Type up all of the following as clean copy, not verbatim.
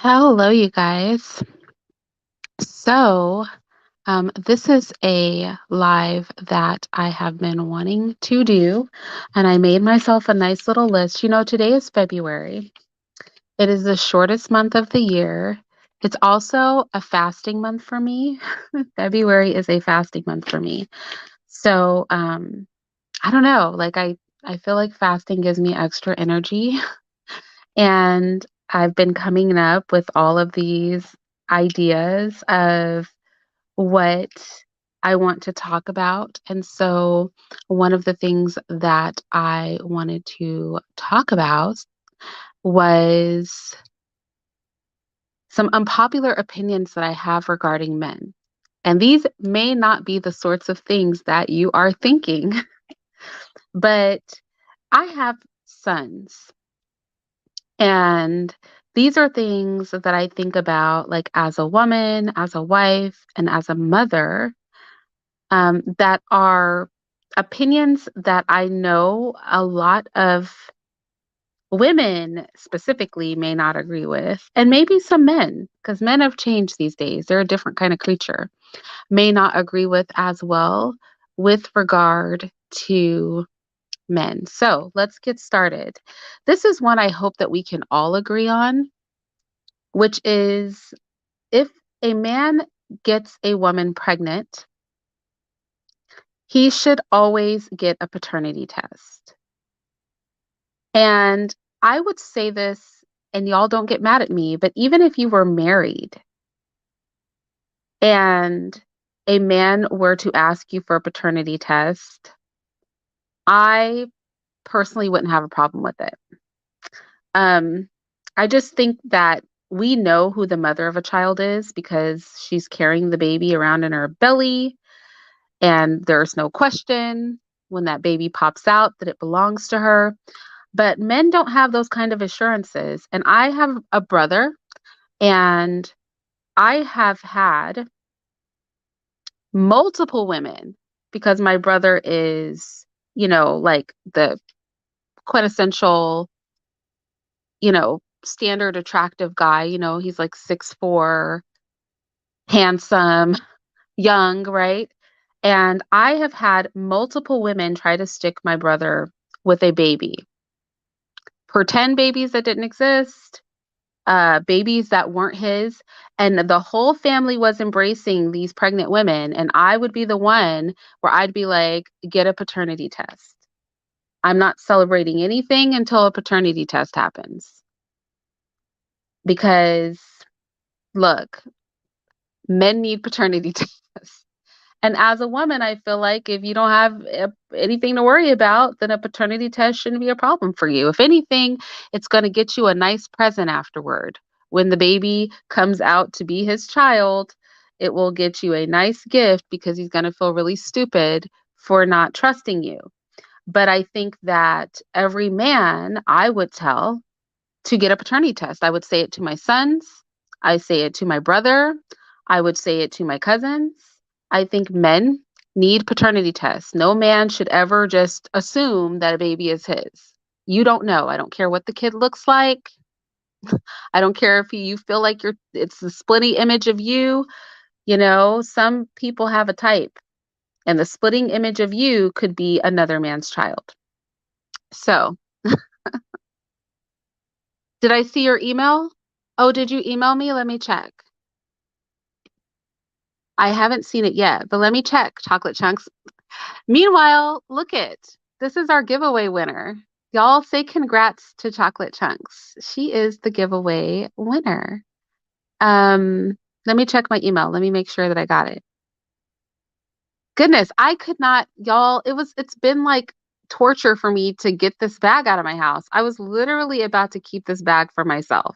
Hello, you guys. So, this is a live that I have been wanting to do, and I made myself a nice little list. Today is February. It is the shortest month of the year. It's also a fasting month for me. February is a fasting month for me. So, I don't know, I feel like fasting gives me extra energy. And I've been coming up with all of these ideas of what I want to talk about. And so, one of the things that I wanted to talk about was some unpopular opinions that I have regarding men. And these may not be the sorts of things that you are thinking, but I have sons. And these are things that I think about, like as a woman, as a wife, and as a mother, that are opinions that I know a lot of women specifically may not agree with, and maybe some men, because men have changed these days. They're a different kind of creature, may not agree with as well with regard to men. So let's get started. This is one I hope that we can all agree on, which is if a man gets a woman pregnant, he should always get a paternity test. And I would say this, and y'all don't get mad at me, but even if you were married and a man were to ask you for a paternity test, I personally wouldn't have a problem with it. Um, I just think that we know who the mother of a child is because she's carrying the baby around in her belly. And there's no question when that baby pops out that it belongs to her. But men don't have those kind of assurances. And I have a brother, and I have had multiple women because my brother is, like the quintessential, standard attractive guy. He's like 6'4", handsome, young, right? And I have had multiple women try to stick my brother with a baby. Pretend babies that didn't exist, babies that weren't his. And the whole family was embracing these pregnant women. And I would be the one where I'd be like, get a paternity test. I'm not celebrating anything until a paternity test happens. Because look, men need paternity tests. And as a woman, I feel like if you don't have anything to worry about, then a paternity test shouldn't be a problem for you. If anything, it's going to get you a nice present afterward. When the baby comes out to be his child, it will get you a nice gift because he's going to feel really stupid for not trusting you. But I think that every man I would tell to get a paternity test. I would say it to my sons. I say it to my brother. I would say it to my cousins. I think men need paternity tests. No man should ever just assume that a baby is his. You don't know. I don't care what the kid looks like. I don't care if you feel like it's the splitty image of you. Some people have a type, and the splitting image of you could be another man's child. So, did I see your email? Oh, did you email me? Let me check. I haven't seen it yet, but let me check, Chocolate Chunks. Meanwhile, look it. This is our giveaway winner. Y'all say congrats to Chocolate Chunks. She is the giveaway winner. Let me check my email. Let me make sure that I got it. Goodness, I could not, y'all, it's been like torture for me to get this bag out of my house. I was literally about to keep this bag for myself.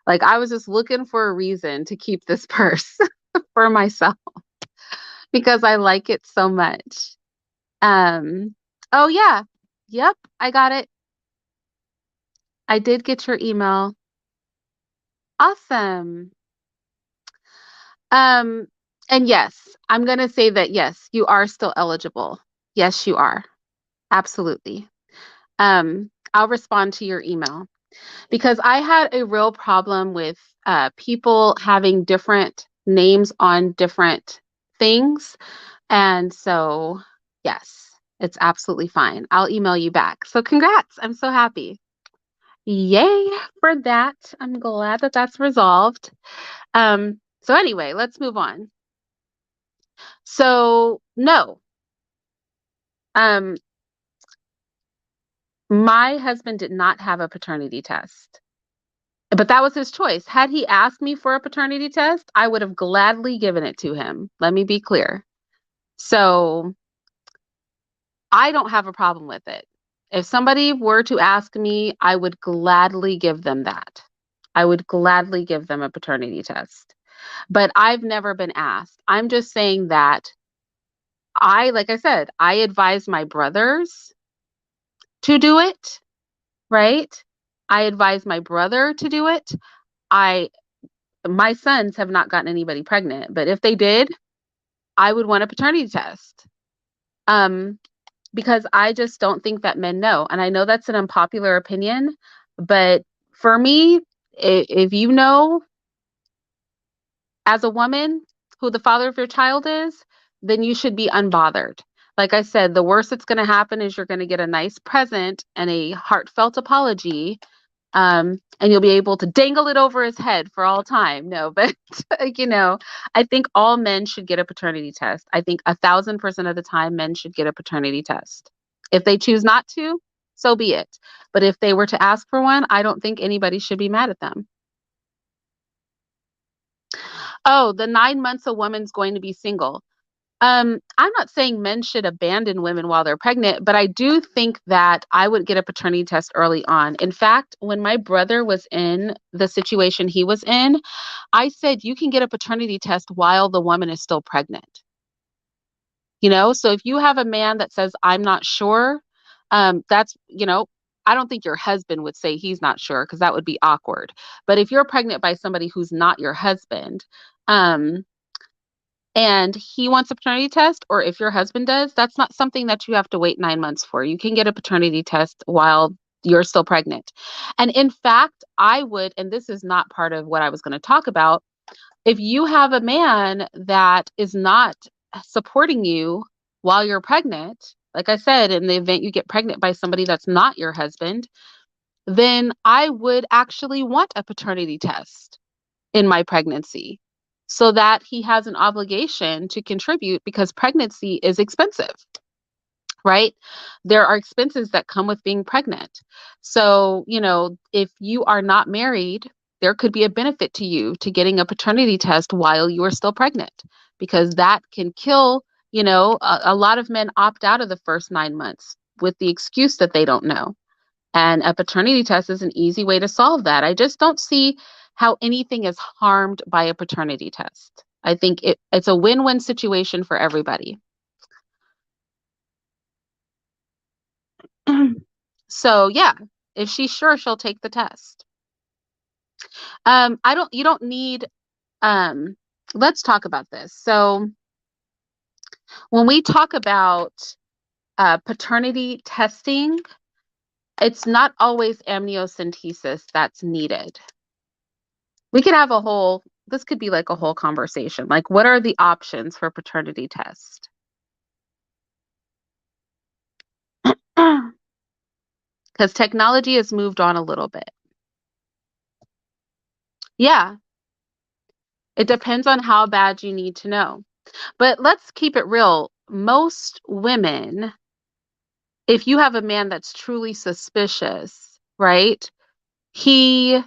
Like I was just looking for a reason to keep this purse for myself because I like it so much. Um, oh yeah. Yep, I got it. I did get your email. Awesome. Um, and yes, I'm gonna say that yes, you are still eligible. Yes, you are. Absolutely. I'll respond to your email because I had a real problem with people having different names on different things. And so, yes, it's absolutely fine. I'll email you back. So, congrats. I'm so happy. Yay for that. I'm glad that that's resolved. So, anyway, let's move on. So, no, um, my husband did not have a paternity test. But that was his choice. Had he asked me for a paternity test, I would have gladly given it to him. Let me be clear. So I don't have a problem with it. If somebody were to ask me, I would gladly give them that. I would gladly give them a paternity test. But I've never been asked. I'm just saying that like I said, I advise my brothers to do it, right? I advise my brother to do it. I My sons have not gotten anybody pregnant, but if they did, I would want a paternity test. Um, because I just don't think that men know. And I know that's an unpopular opinion, but for me, if you know as a woman who the father of your child is, then you should be unbothered. Like I said, the worst that's going to happen is you're going to get a nice present and a heartfelt apology, and you'll be able to dangle it over his head for all time. No, but I think all men should get a paternity test. I think 1,000% of the time men should get a paternity test. If they choose not to, so be it. But if they were to ask for one, I don't think anybody should be mad at them. Oh, the 9 months a woman's going to be single. I'm not saying men should abandon women while they're pregnant, but I do think that I would get a paternity test early on. In fact, when my brother was in the situation he was in, I said, you can get a paternity test while the woman is still pregnant. So if you have a man that says, I'm not sure, I don't think your husband would say he's not sure because that would be awkward. But if you're pregnant by somebody who's not your husband, um, and he wants a paternity test, or if your husband does, that's not something that you have to wait 9 months for. You can get a paternity test while you're still pregnant. And in fact, I would, and this is not part of what I was going to talk about, if you have a man that is not supporting you while you're pregnant, like I said, in the event you get pregnant by somebody that's not your husband, then I would actually want a paternity test in my pregnancy so that he has an obligation to contribute because pregnancy is expensive, right? There are expenses that come with being pregnant. So, if you are not married, there could be a benefit to you to getting a paternity test while you are still pregnant because that can kill, a lot of men opt out of the first 9 months with the excuse that they don't know. And a paternity test is an easy way to solve that. I just don't see how anything is harmed by a paternity test. I think it's a win-win situation for everybody. So yeah, if she's sure, she'll take the test. You don't need, um, let's talk about this. So when we talk about paternity testing, it's not always amniocentesis that's needed. We could have this could be like a whole conversation. Like, what are the options for paternity test? Because technology has moved on a little bit. Yeah, it depends on how bad you need to know. But let's keep it real. Most women, if you have a man that's truly suspicious, right? He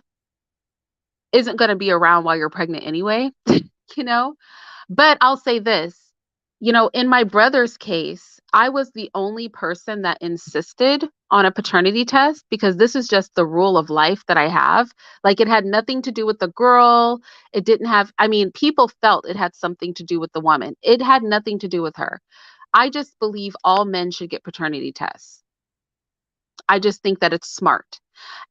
isn't going to be around while you're pregnant anyway, you know? But I'll say this, in my brother's case, I was the only person that insisted on a paternity test because this is just the rule of life that I have. Like it had nothing to do with the girl. It didn't have, I mean, people felt it had something to do with the woman. It had nothing to do with her. I just believe all men should get paternity tests. I just think that it's smart.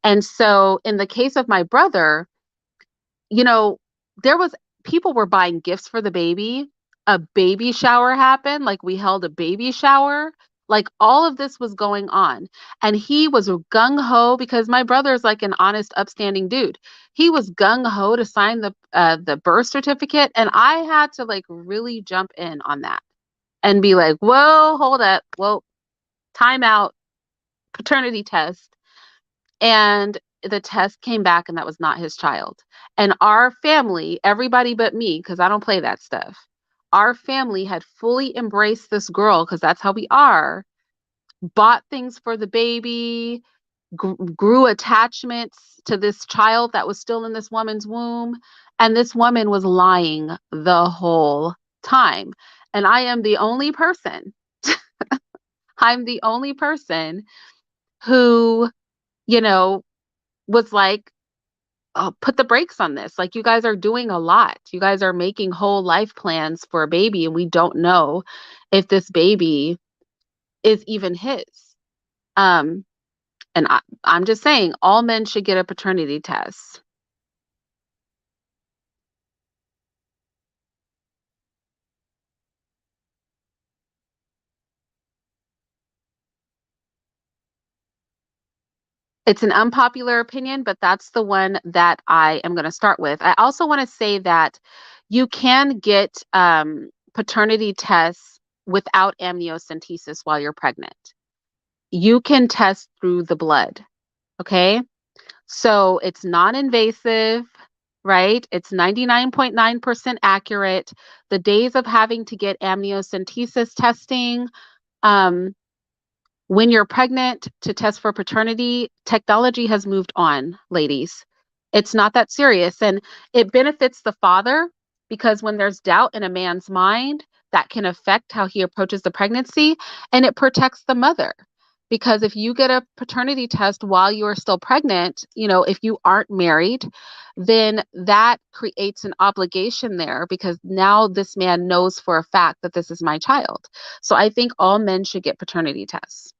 And so in the case of my brother, you know, there was people were buying gifts for the baby. A baby shower happened, like we held a baby shower. Like all of this was going on. And he was gung ho because my brother's like an honest, upstanding dude. He was gung ho to sign the birth certificate. And I had to like really jump in on that and be like, whoa, hold up. Well, time out, paternity test. And the test came back and that was not his child. And our family, everybody but me, because I don't play that stuff, our family had fully embraced this girl because that's how we are, bought things for the baby, grew attachments to this child that was still in this woman's womb. And this woman was lying the whole time. And I am the only person, I'm the only person who, you know, was like, oh, put the brakes on this. Like, you guys are doing a lot. You guys are making whole life plans for a baby, and we don't know if this baby is even his. Um, and I'm just saying, all men should get a paternity test. It's an unpopular opinion, but that's the one that I am going to start with. I also want to say that you can get paternity tests without amniocentesis while you're pregnant. You can test through the blood. Okay. So it's non-invasive, right? It's 99.9% accurate. The days of having to get amniocentesis testing, um, when you're pregnant to test for paternity, technology has moved on, ladies. It's not that serious. And it benefits the father because when there's doubt in a man's mind, that can affect how he approaches the pregnancy. And it protects the mother. Because if you get a paternity test while you are still pregnant, if you aren't married, then that creates an obligation there because now this man knows for a fact that this is my child. So I think all men should get paternity tests.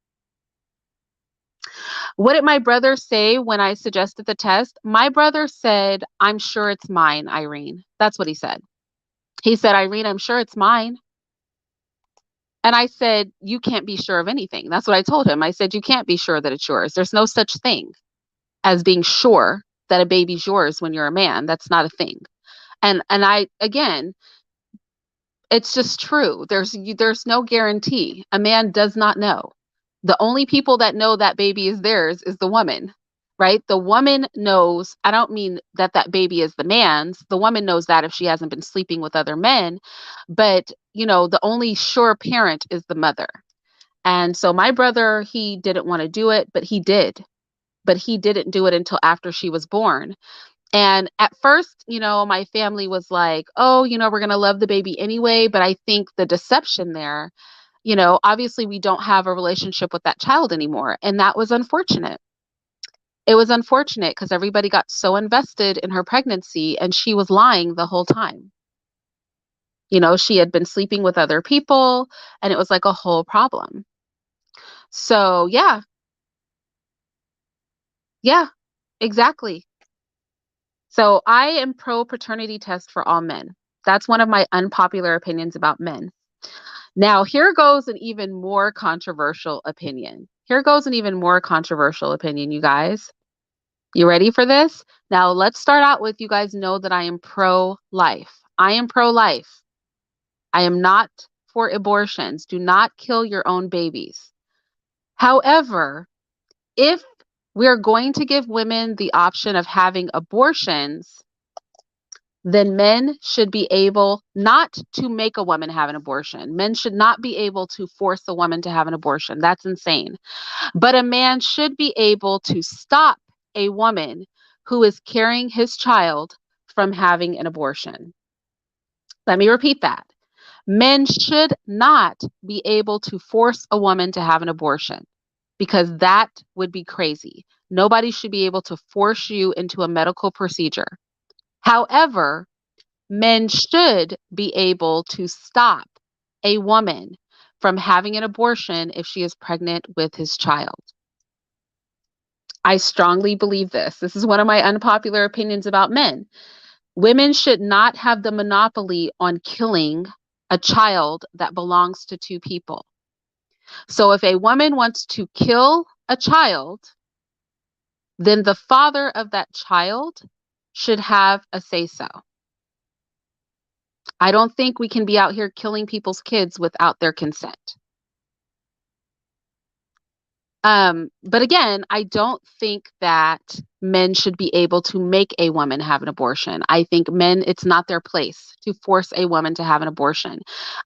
What did my brother say when I suggested the test? My brother said, I'm sure it's mine, Irene. That's what he said. He said, Irene, I'm sure it's mine. And I said, you can't be sure of anything. That's what I told him. I said, you can't be sure that it's yours. There's no such thing as being sure that a baby's yours when you're a man. That's not a thing. And I, again, it's just true. There's no guarantee. A man does not know. The only people that know that baby is theirs is the woman, right? The woman knows. I don't mean that that baby is the man's. The woman knows that if she hasn't been sleeping with other men, but the only sure parent is the mother. And so my brother, he didn't want to do it, but he did. But he didn't do it until after she was born. And at first, my family was like, oh, we're going to love the baby anyway. But I think the deception there, obviously we don't have a relationship with that child anymore. And that was unfortunate. It was unfortunate because everybody got so invested in her pregnancy and she was lying the whole time. She had been sleeping with other people and it was like a whole problem. So yeah, exactly. So I am pro paternity test for all men. That's one of my unpopular opinions about men. Now, here goes an even more controversial opinion. Here goes an even more controversial opinion, you guys. You ready for this? Now, let's start out with you guys know that I am pro-life. I am pro-life. I am not for abortions. Do not kill your own babies. However, if we're going to give women the option of having abortions, then men should be able not to make a woman have an abortion. Men should not be able to force a woman to have an abortion. That's insane. But a man should be able to stop a woman who is carrying his child from having an abortion. Let me repeat that. Men should not be able to force a woman to have an abortion because that would be crazy. Nobody should be able to force you into a medical procedure. However, men should be able to stop a woman from having an abortion if she is pregnant with his child. I strongly believe this. This is one of my unpopular opinions about men. Women should not have the monopoly on killing a child that belongs to two people. So if a woman wants to kill a child, then the father of that child should have a say-so. I don't think we can be out here killing people's kids without their consent. But again, I don't think that men should be able to make a woman have an abortion. I think men, it's not their place to force a woman to have an abortion.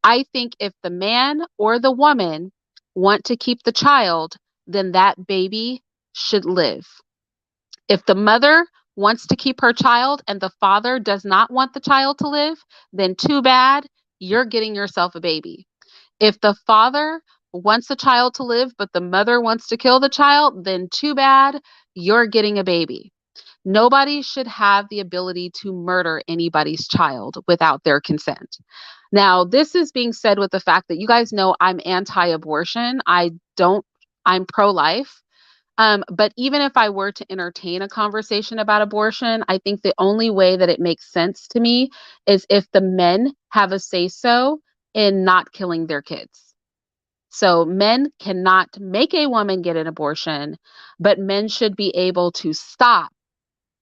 I think if the man or the woman want to keep the child, then that baby should live. If the mother wants to keep her child and the father does not want the child to live, then too bad, you're getting yourself a baby. If the father wants the child to live, but the mother wants to kill the child, then too bad, you're getting a baby. Nobody should have the ability to murder anybody's child without their consent. Now, this is being said with the fact that you guys know I'm anti-abortion. I'm pro-life. But even if I were to entertain a conversation about abortion, I think the only way that it makes sense to me is if the men have a say-so in not killing their kids. So men cannot make a woman get an abortion, but men should be able to stop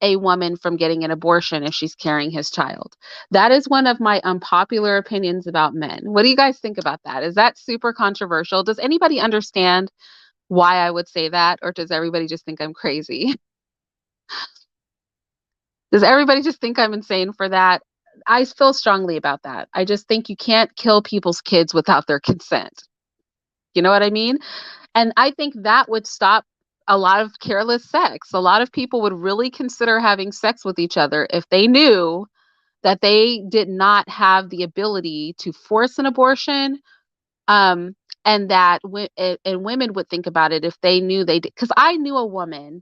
a woman from getting an abortion if she's carrying his child. That is one of my unpopular opinions about men. What do you guys think about that? Is that super controversial? Does anybody understand why I would say that, or does everybody just think I'm crazy? Does everybody just think I'm insane for that? I feel strongly about that. I just think you can't kill people's kids without their consent. You know what I mean? And I think that would stop a lot of careless sex. A lot of people would really consider having sex with each other if they knew that they did not have the ability to force an abortion, um, and that and women would think about it if they knew they did. Because I knew a woman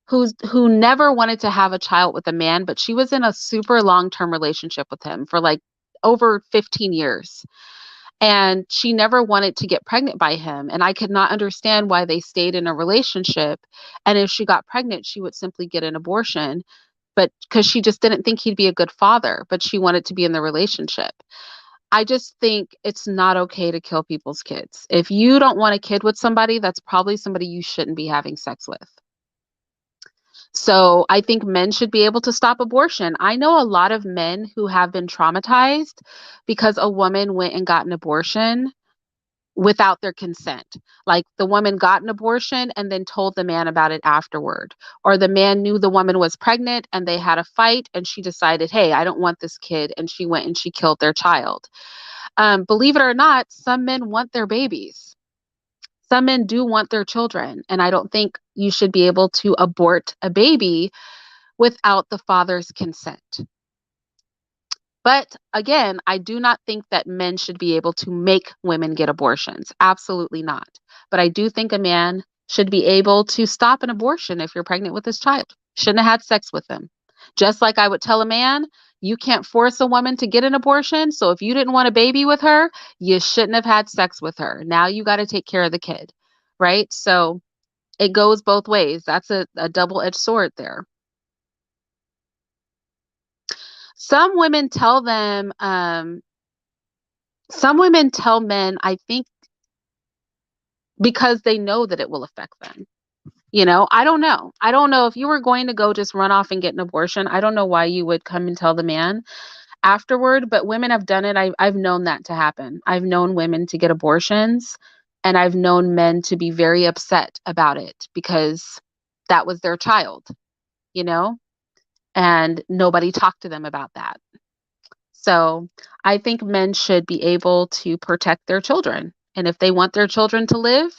who never wanted to have a child with a man, but she was in a super long-term relationship with him for like over 15 years. And she never wanted to get pregnant by him. And I could not understand why they stayed in a relationship. And if she got pregnant, she would simply get an abortion, but because she just didn't think he'd be a good father, but she wanted to be in the relationship. I just think it's not okay to kill people's kids. If you don't want a kid with somebody, that's probably somebody you shouldn't be having sex with. So I think men should be able to stop abortion. I know a lot of men who have been traumatized because a woman went and got an abortion without their consent. Like the woman got an abortion and then told the man about it afterward. Or the man knew the woman was pregnant and they had a fight and she decided, hey, I don't want this kid. And she went and she killed their child. Believe it or not, some men want their babies. Some men do want their children. And I don't think you should be able to abort a baby without the father's consent. But again, I do not think that men should be able to make women get abortions. Absolutely not. But I do think a man should be able to stop an abortion if you're pregnant with his child. Shouldn't have had sex with them. Just like I would tell a man, you can't force a woman to get an abortion. So if you didn't want a baby with her, you shouldn't have had sex with her. Now you got to take care of the kid. Right? So it goes both ways. That's a double-edged sword there. Some women tell them, some women tell men, I think, because they know that it will affect them. You know, I don't know. I don't know if you were going to go just run off and get an abortion. I don't know why you would come and tell the man afterward, but women have done it. I've known that to happen. I've known women to get abortions, and I've known men to be very upset about it because that was their child, you know, and nobody talked to them about that. So I think men should be able to protect their children. And if they want their children to live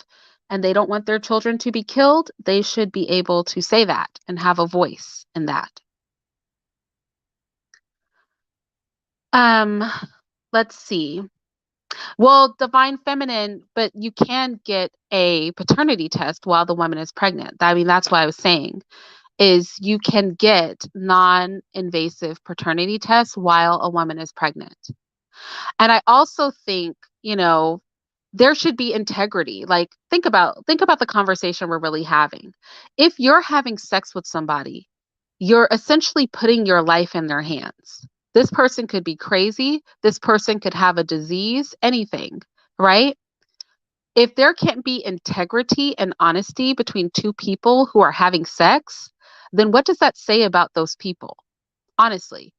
and they don't want their children to be killed, they should be able to say that and have a voice in that. Um, let's see. Well, divine feminine, but you can get a paternity test while the woman is pregnant. I mean, that's what I was saying is you can get non-invasive paternity tests while a woman is pregnant. And I also think, you know, there should be integrity. Like think about the conversation we're really having. If you're having sex with somebody, you're essentially putting your life in their hands. This person could be crazy, this person could have a disease, anything, right? If there can't be integrity and honesty between two people who are having sex, then what does that say about those people? Honestly,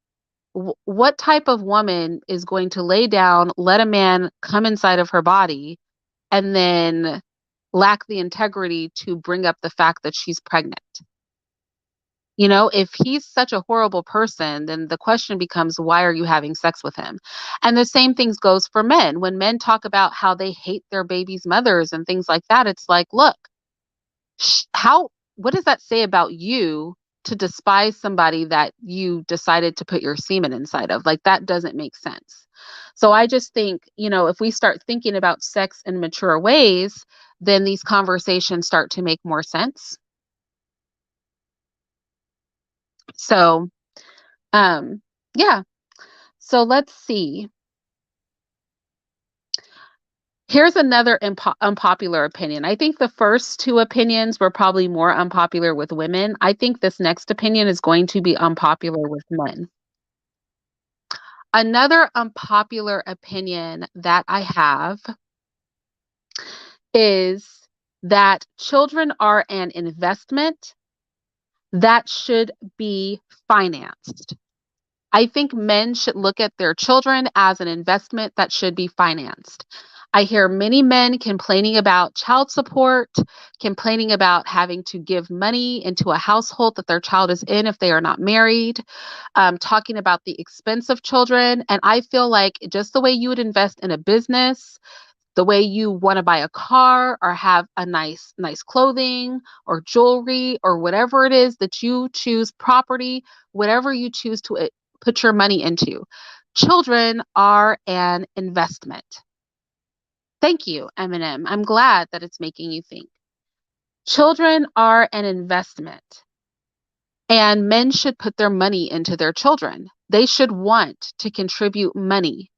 what type of woman is going to lay down, let a man come inside of her body, and then lack the integrity to bring up the fact that she's pregnant? You know, if he's such a horrible person, then the question becomes, why are you having sex with him? And the same things goes for men. When men talk about how they hate their babies' mothers and things like that, it's like, look, how what does that say about you to despise somebody that you decided to put your semen inside of? Like, that doesn't make sense. So I just think, if we start thinking about sex in mature ways, then these conversations start to make more sense. So, um, yeah. So let's see. Here's another unpopular opinion. I think the first two opinions were probably more unpopular with women. I think this next opinion is going to be unpopular with men. Another unpopular opinion that I have is that children are an investment that should be financed. I think men should look at their children as an investment that should be financed. I hear many men complaining about child support, complaining about having to give money into a household that their child is in if they are not married, talking about the expense of children. And I feel like just the way you would invest in a business, the way you want to buy a car or have a nice clothing or jewelry or whatever it is that you choose, property, whatever you choose to put your money into, children are an investment. Thank you, Eminem. I'm glad that it's making you think. Children are an investment, and men should put their money into their children. They should want to contribute money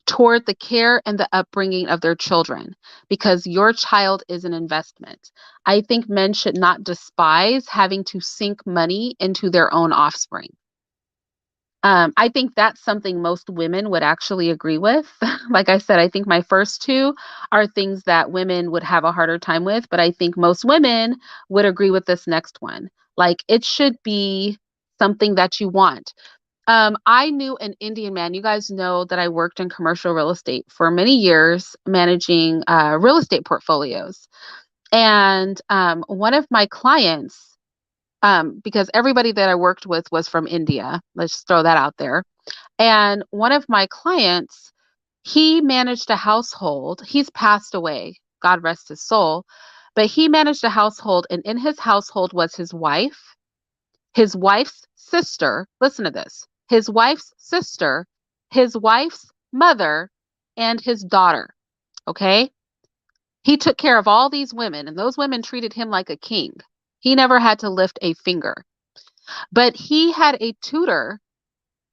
toward the care and the upbringing of their children because your child is an investment. I think men should not despise having to sink money into their own offspring. I think that's something most women would actually agree with. Like I said, I think my first two are things that women would have a harder time with, but I think most women would agree with this next one. Like, it should be something that you want. I knew an Indian man. You guys know that I worked in commercial real estate for many years, managing real estate portfolios. And one of my clients, because everybody that I worked with was from India, let's throw that out there. And one of my clients, he managed a household. He's passed away, God rest his soul, but he managed a household, and in his household was his wife's sister, listen to this, his wife's sister, his wife's mother, and his daughter. Okay. He took care of all these women, and those women treated him like a king. He never had to lift a finger. But he had a tutor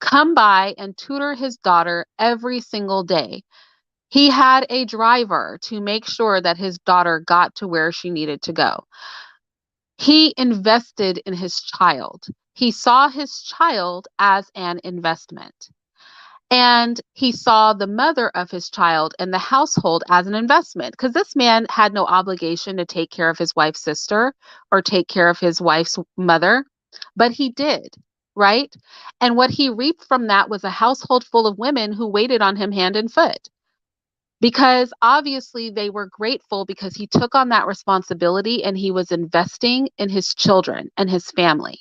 come by and tutor his daughter every single day. He had a driver to make sure that his daughter got to where she needed to go. He invested in his child. He saw his child as an investment. And he saw the mother of his child and the household as an investment because this man had no obligation to take care of his wife's sister or take care of his wife's mother, but he did, right? And what he reaped from that was a household full of women who waited on him hand and foot because obviously they were grateful because he took on that responsibility and he was investing in his children and his family.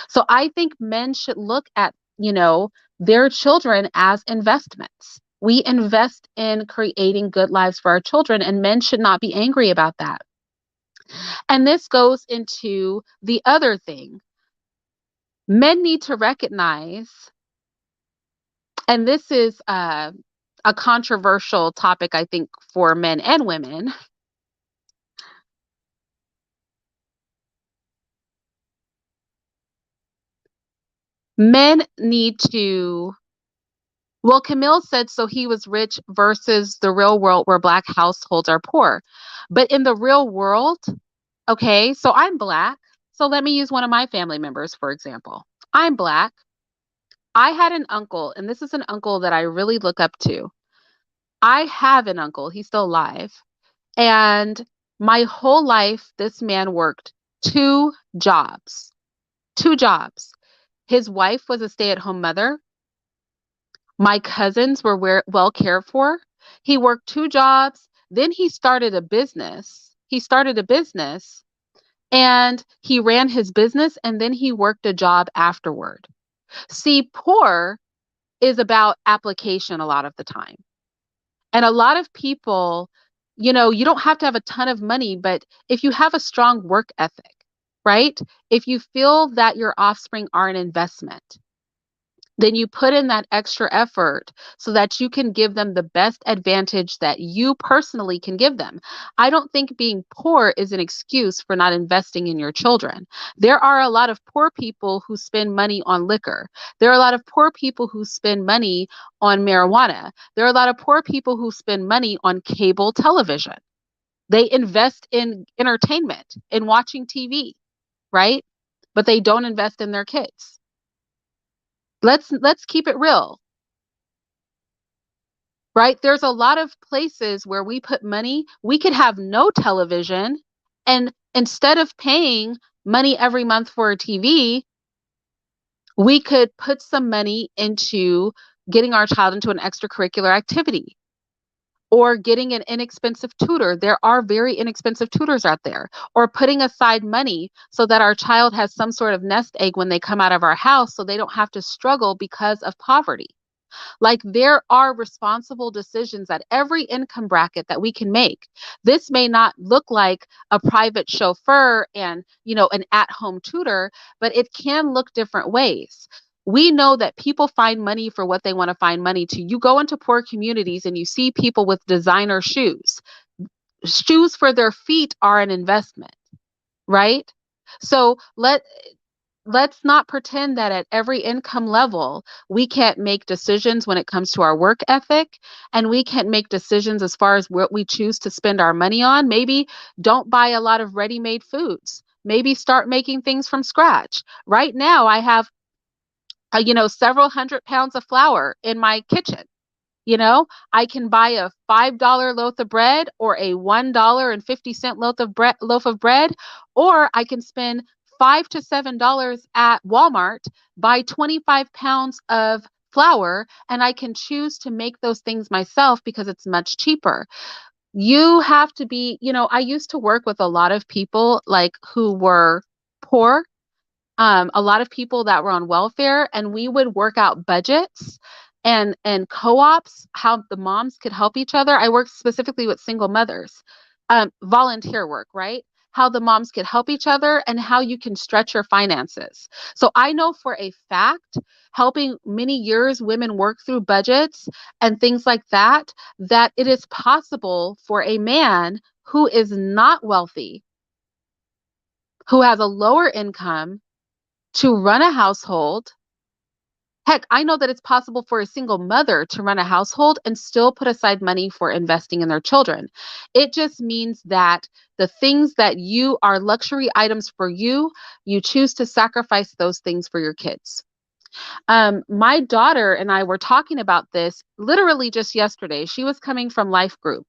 So I think men should look at, their children as investments. We invest in creating good lives for our children, and men should not be angry about that. And this goes into the other thing. Men need to recognize, and this is a controversial topic, I think, for men and women. Men need to, well, Camille said so he was rich versus the real world where Black households are poor. But in the real world, okay, so I'm Black. So let me use one of my family members, for example. I'm Black. I had an uncle, and this is an uncle that I really look up to. I have an uncle, he's still alive, And my whole life, this man worked two jobs, two jobs. His wife was a stay-at-home mother. My cousins were well cared for. He worked two jobs. Then he started a business. And he ran his business and then he worked a job afterward. See, poor is about application a lot of the time. And a lot of people, you don't have to have a ton of money, but if you have a strong work ethic, right? If you feel that your offspring are an investment, then you put in that extra effort so that you can give them the best advantage that you personally can give them. I don't think being poor is an excuse for not investing in your children. There are a lot of poor people who spend money on liquor. There are a lot of poor people who spend money on marijuana. There are a lot of poor people who spend money on cable television. They invest in entertainment, in watching TV, right? But they don't invest in their kids. Let's keep it real, right? There's a lot of places where we put money, we could have no television, and instead of paying money every month for a TV, we could put some money into getting our child into an extracurricular activity or getting an inexpensive tutor. There are very inexpensive tutors out there, or putting aside money so that our child has some sort of nest egg when they come out of our house so they don't have to struggle because of poverty. Like, there are responsible decisions at every income bracket that we can make. This may not look like a private chauffeur and, an at-home tutor, but it can look different ways. We know that people find money for what they want to find money to. You go into poor communities and you see people with designer shoes. Shoes for their feet are an investment, right? So let's not pretend that at every income level, we can't make decisions when it comes to our work ethic, and we can't make decisions as far as what we choose to spend our money on. Maybe don't buy a lot of ready-made foods. Maybe start making things from scratch. Right now, I have, several hundred pounds of flour in my kitchen. I can buy a $5 loaf of bread or a $1.50 loaf of bread, or I can spend $5 to $7 at Walmart, buy 25 pounds of flour, and I can choose to make those things myself because it's much cheaper. You have to be, I used to work with a lot of people like who were poor, a lot of people that were on welfare, and we would work out budgets and co-ops, how the moms could help each other. I worked specifically with single mothers, volunteer work, right? How the moms could help each other and how you can stretch your finances. So I know for a fact, helping many years women work through budgets and things like that, that it is possible for a man who is not wealthy, who has a lower income, to run a household. Heck, I know that it's possible for a single mother to run a household and still put aside money for investing in their children. It just means that the things that you are luxury items for you, you choose to sacrifice those things for your kids. My daughter and I were talking about this literally just yesterday. She was coming from Life Group,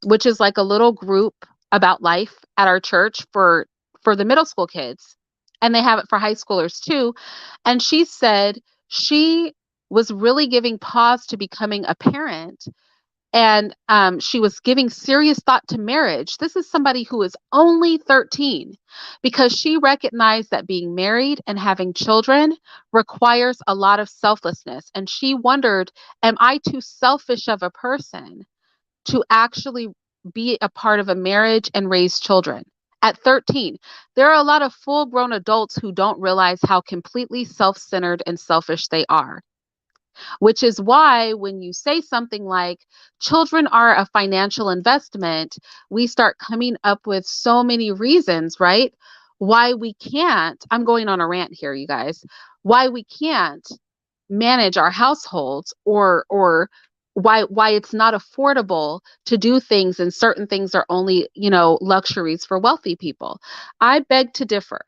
which is like a little group about life at our church for the middle school kids, and they have it for high schoolers too. And she said she was really giving pause to becoming a parent, and she was giving serious thought to marriage. This is somebody who is only 13, because she recognized that being married and having children requires a lot of selflessness, and she wondered, am I too selfish of a person to actually be a part of a marriage and raise children? At 13, there are a lot of full-grown adults who don't realize how completely self-centered and selfish they are, which is why when you say something like children are a financial investment, we start coming up with so many reasons, right? Why we can't, I'm going on a rant here, you guys, why we can't manage our households, or why it's not affordable to do things, and certain things are only, luxuries for wealthy people. I beg to differ.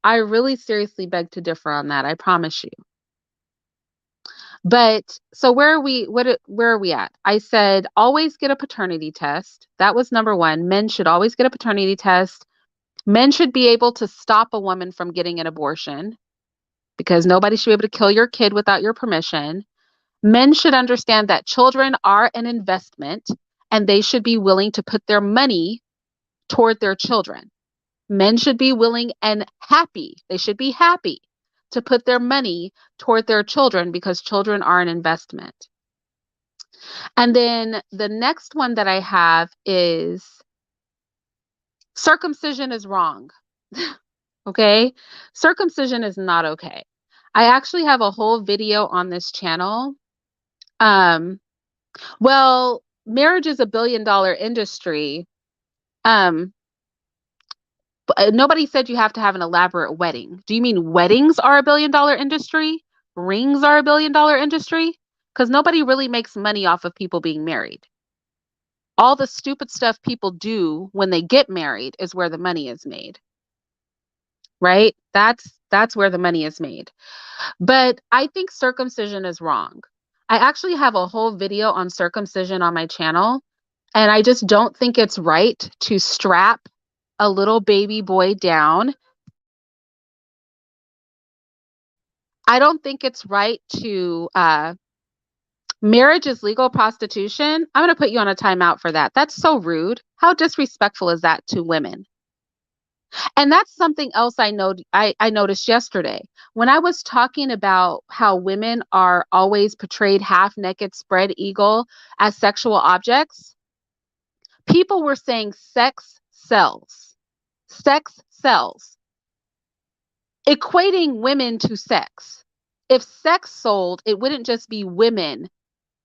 I really seriously beg to differ on that. I promise you. But so where are we at? I said always get a paternity test. That was number one. Men should always get a paternity test. Men should be able to stop a woman from getting an abortion because nobody should be able to kill your kid without your permission. Men should understand that children are an investment and they should be willing to put their money toward their children. Men should be willing and happy. They should be happy to put their money toward their children because children are an investment. And then the next one that I have is circumcision is wrong. Okay? Circumcision is not okay. I actually have a whole video on this channel. Well, marriage is a billion-dollar industry. Nobody said you have to have an elaborate wedding. Do you mean weddings are a billion-dollar industry? Rings are a billion-dollar industry? Because nobody really makes money off of people being married. All the stupid stuff people do when they get married is where the money is made. Right? That's where the money is made. But I think circumcision is wrong. I actually have a whole video on circumcision on my channel, and I just don't think it's right to strap a little baby boy down. I don't think it's right to marriage is legal prostitution. I'm going to put you on a timeout for that. That's so rude. How disrespectful is that to women? And that's something else I noticed yesterday when I was talking about how women are always portrayed half naked, spread eagle as sexual objects. People were saying sex sells. Sex sells. Equating women to sex. If sex sold, it wouldn't just be women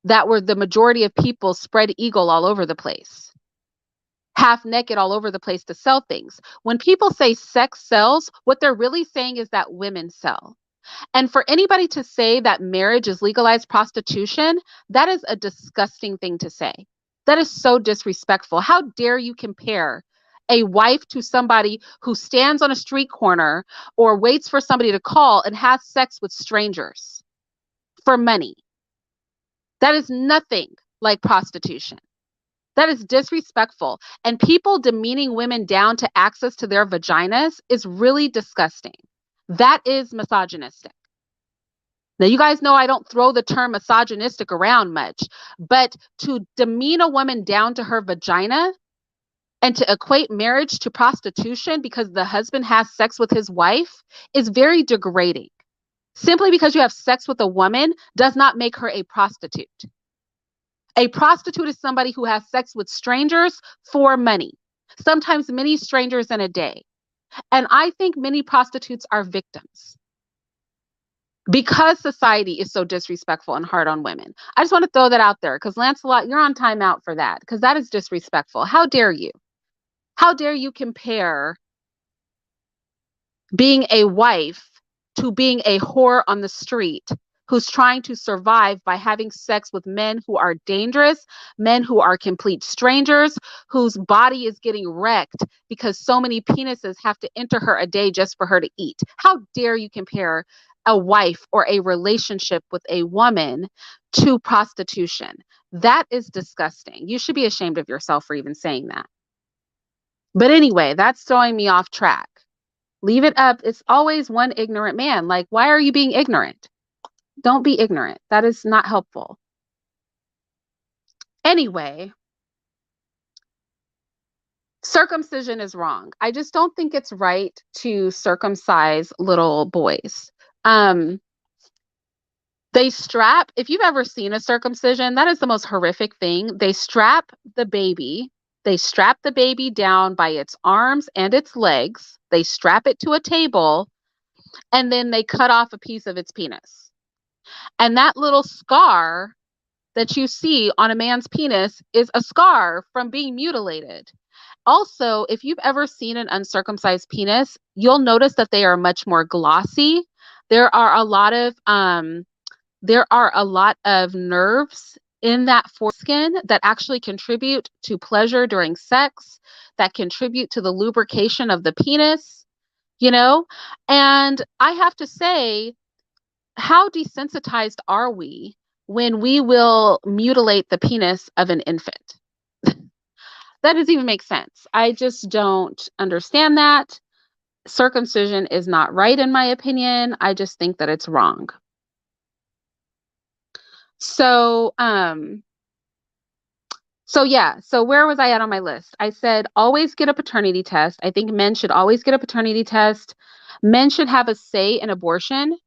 that were the majority of people spread eagle all over the place, half naked all over the place to sell things. When people say sex sells, what they're really saying is that women sell. And for anybody to say that marriage is legalized prostitution, that is a disgusting thing to say. That is so disrespectful. How dare you compare a wife to somebody who stands on a street corner or waits for somebody to call and has sex with strangers for money? That is nothing like prostitution. That is disrespectful. And people demeaning women down to access to their vaginas is really disgusting. That is misogynistic. Now, you guys know I don't throw the term misogynistic around much, but to demean a woman down to her vagina and to equate marriage to prostitution because the husband has sex with his wife is very degrading. Simply because you have sex with a woman does not make her a prostitute. A prostitute is somebody who has sex with strangers for money, sometimes many strangers in a day. And I think many prostitutes are victims because society is so disrespectful and hard on women. I just want to throw that out there because Lancelot, you're on timeout for that because that is disrespectful. How dare you? How dare you compare being a wife to being a whore on the street who's trying to survive by having sex with men who are dangerous, men who are complete strangers, whose body is getting wrecked because so many penises have to enter her a day just for her to eat? How dare you compare a wife or a relationship with a woman to prostitution? That is disgusting. You should be ashamed of yourself for even saying that. But anyway, that's throwing me off track. Leave it up. It's always one ignorant man. Like, why are you being ignorant? Don't be ignorant. That is not helpful. Anyway, circumcision is wrong. I just don't think it's right to circumcise little boys. They strap, if you've ever seen a circumcision, that is the most horrific thing. They strap the baby down by its arms and its legs. They strap it to a table, and then they cut off a piece of its penis. And that little scar that you see on a man's penis is a scar from being mutilated. Also, if you've ever seen an uncircumcised penis, you'll notice that they are much more glossy. There are a lot of nerves in that foreskin that actually contribute to pleasure during sex, that contribute to the lubrication of the penis, and I have to say, how desensitized are we when we will mutilate the penis of an infant. That doesn't even make sense. I just don't understand that. Circumcision is not right, in my opinion. I just think that it's wrong. So, so where was I at on my list? I said always get a paternity test. I think men should always get a paternity test. Men should have a say in abortion.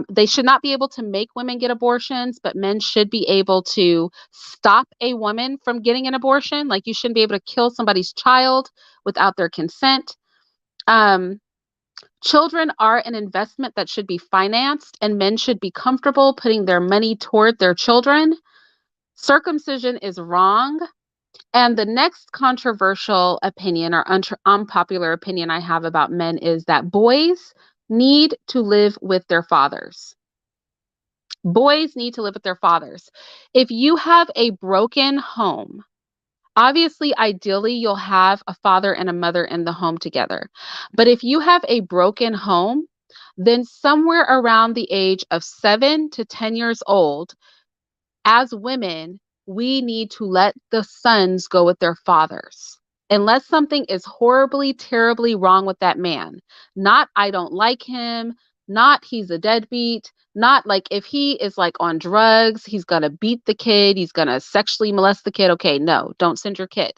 They should not be able to make women get abortions, but men should be able to stop a woman from getting an abortion. Like, you shouldn't be able to kill somebody's child without their consent. Um, Children are an investment that should be financed, and men should be comfortable putting their money toward their children. Circumcision is wrong. And the next controversial opinion or unpopular opinion I have about men is that boys need to live with their fathers. Boys need to live with their fathers. If you have a broken home, obviously, ideally, you'll have a father and a mother in the home together. But if you have a broken home, then somewhere around the age of 7 to 10 years old, as women, we need to let the sons go with their fathers. Unless something is horribly, terribly wrong with that man. Not, I don't like him, not, he's a deadbeat, not like if he is like on drugs, he's gonna beat the kid, he's gonna sexually molest the kid. Okay, no, don't send your kid.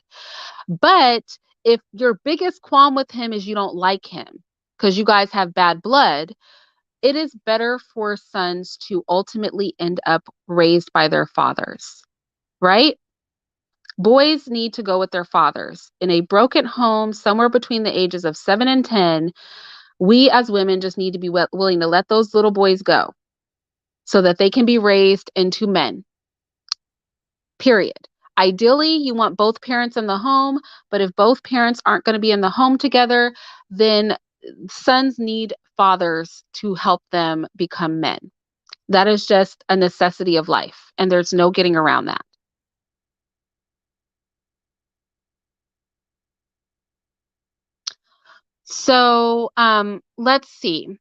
But if your biggest qualm with him is you don't like him because you guys have bad blood, it is better for sons to ultimately end up raised by their fathers, right? Boys need to go with their fathers. In a broken home, somewhere between the ages of 7 and 10, we as women just need to be willing to let those little boys go so that they can be raised into men, period. Ideally, you want both parents in the home, but if both parents aren't going to be in the home together, then sons need fathers to help them become men. That is just a necessity of life, and there's no getting around that. So let's see.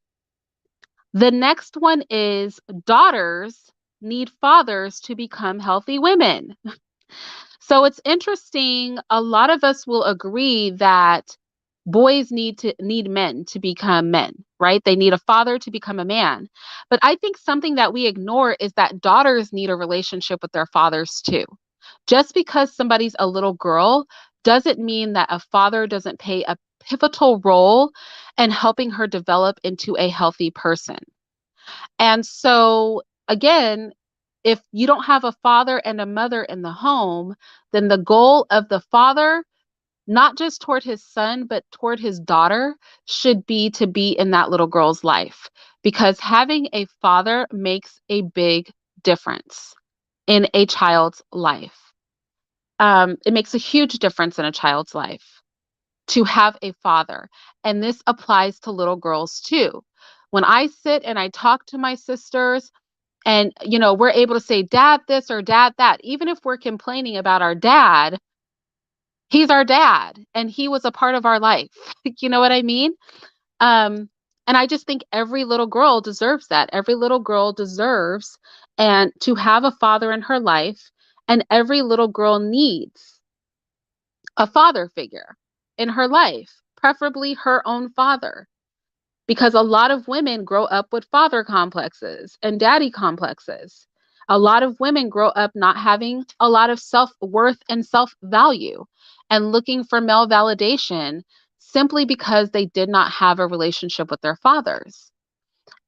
The next one is daughters need fathers to become healthy women. So it's interesting. A lot of us will agree that boys need men to become men, right? They need a father to become a man. But I think something that we ignore is that daughters need a relationship with their fathers too. Just because somebody's a little girl doesn't mean that a father doesn't play a pivotal role in helping her develop into a healthy person. And so, again, if you don't have a father and a mother in the home, then the goal of the father, not just toward his son, but toward his daughter, should be to be in that little girl's life. Because having a father makes a big difference in a child's life. It makes a huge difference in a child's life to have a father. And this applies to little girls too. When I sit and I talk to my sisters, and we're able to say dad this or dad that, even if we're complaining about our dad, he's our dad and he was a part of our life. You know what I mean? um and I just think every little girl deserves that. Every little girl deserves and to have a father in her life, and every little girl needs a father figure in her life, preferably her own father, because a lot of women grow up with father complexes and daddy complexes. A lot of women grow up not having a lot of self-worth and self-value and looking for male validation simply because they did not have a relationship with their fathers.